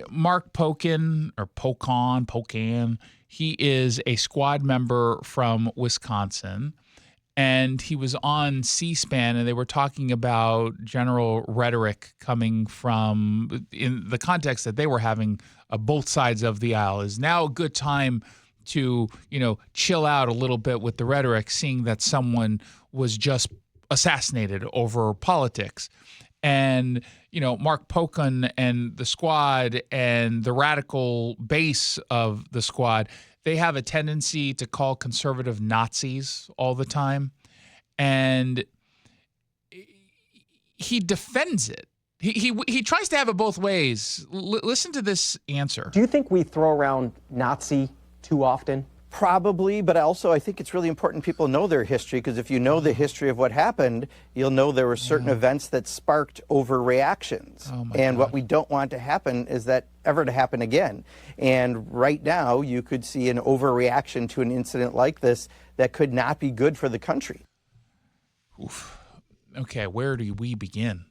Marc Pocan, he is a squad member from Wisconsin, and he was on C-SPAN, and they were talking about general rhetoric coming from, in the context that they were having, both sides of the aisle. Is now a good time to, chill out a little bit with the rhetoric, seeing that someone was just assassinated over politics. And, Marc Pocan and the squad and the radical base of the squad, they have a tendency to call conservative Nazis all the time. And he defends it. He tries to have it both ways. Listen to this answer. Do you think we throw around Nazi too often? Probably, but also I think it's really important people know their history, because if you know the history of what happened, you'll know there were certain events that sparked overreactions. And what we don't want to happen is that ever to happen again. And right now, you could see an overreaction to an incident like this that could not be good for the country. Oof. Okay, where do we begin?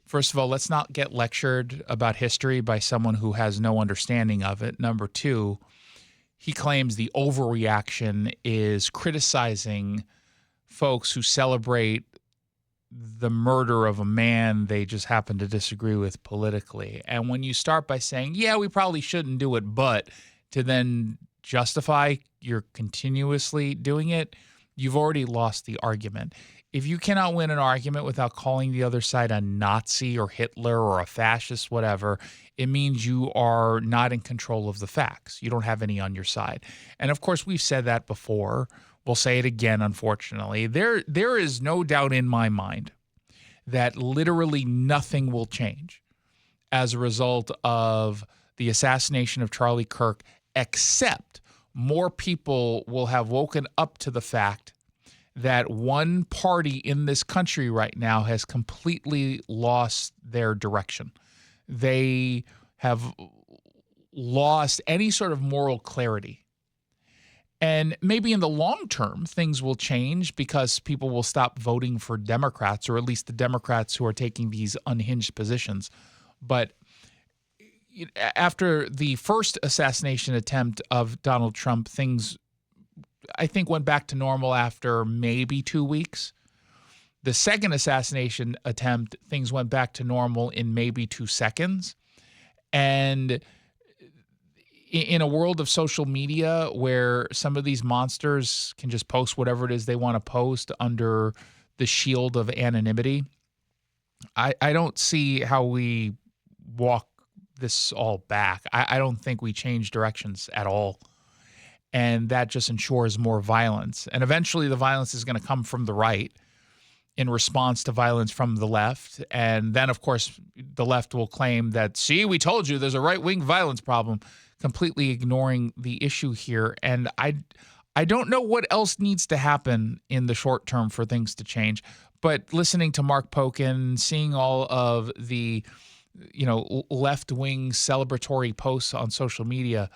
First of all, let's not get lectured about history by someone who has no understanding of it. Number two, he claims the overreaction is criticizing folks who celebrate the murder of a man they just happen to disagree with politically. And when you start by saying, yeah, we probably shouldn't do it, but to then justify you're continuously doing it, you've already lost the argument. If you cannot win an argument without calling the other side a Nazi or Hitler or a fascist, whatever, it means you are not in control of the facts. You don't have any on your side. And of course, we've said that before. We'll say it again, unfortunately. There is no doubt in my mind that literally nothing will change as a result of the assassination of Charlie Kirk, except more people will have woken up to the fact that one party in this country right now has completely lost their direction. They have lost any sort of moral clarity. And maybe in the long term, things will change because people will stop voting for Democrats, or at least the Democrats who are taking these unhinged positions. But after the first assassination attempt of Donald Trump, things, I think, went back to normal after maybe 2 weeks. The second assassination attempt, things went back to normal in maybe 2 seconds. And in a world of social media where some of these monsters can just post whatever it is they want to post under the shield of anonymity, I don't see how we walk this all back. I don't think we change directions at all. And that just ensures more violence. And eventually the violence is going to come from the right in response to violence from the left. And then, of course, the left will claim that, see, we told you there's a right-wing violence problem, completely ignoring the issue here. And I don't know what else needs to happen in the short term for things to change. But listening to Marc Pocan, seeing all of the, left-wing celebratory posts on social media,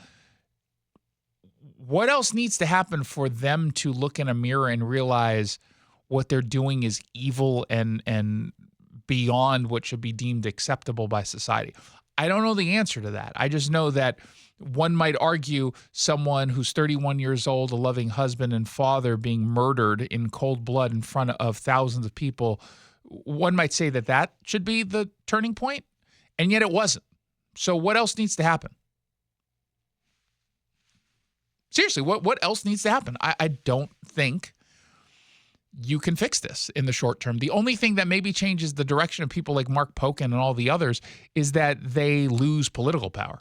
what else needs to happen for them to look in a mirror and realize what they're doing is evil and beyond what should be deemed acceptable by society? I don't know the answer to that. I just know that one might argue someone who's 31 years old, a loving husband and father, being murdered in cold blood in front of thousands of people, one might say that that should be the turning point, and yet it wasn't. So what else needs to happen? Seriously, what else needs to happen? I don't think you can fix this in the short term. The only thing that maybe changes the direction of people like Marc Pocan and all the others is that they lose political power.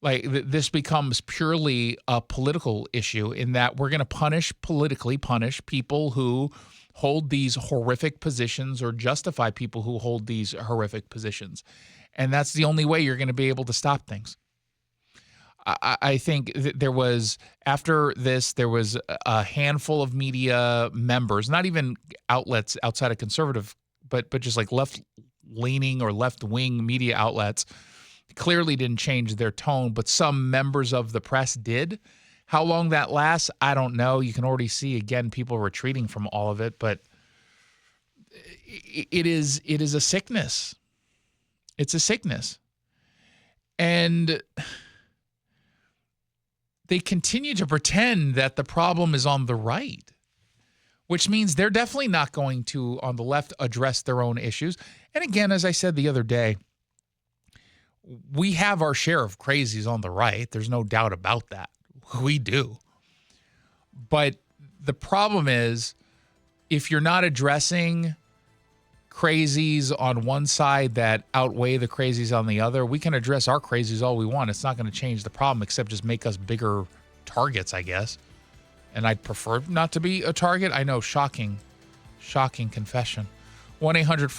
Like, this becomes purely a political issue in that we're going to politically punish people who hold these horrific positions or justify people who hold these horrific positions. And that's the only way you're going to be able to stop things. I think there was, after this, there was a handful of media members, not even outlets outside of conservative, but just like left-leaning or left-wing media outlets, clearly didn't change their tone, but some members of the press did. How long that lasts, I don't know. You can already see, again, people retreating from all of it, but it is a sickness. It's a sickness. And they continue to pretend that the problem is on the right, which means they're definitely not going to, on the left, address their own issues. And again, as I said the other day, we have our share of crazies on the right. There's no doubt about that. We do. But the problem is, if you're not addressing crazies on one side that outweigh the crazies on the other, we can address our crazies all we want. It's not going to change the problem except just make us bigger targets, I guess. And I'd prefer not to be a target. I know, shocking confession. 1-800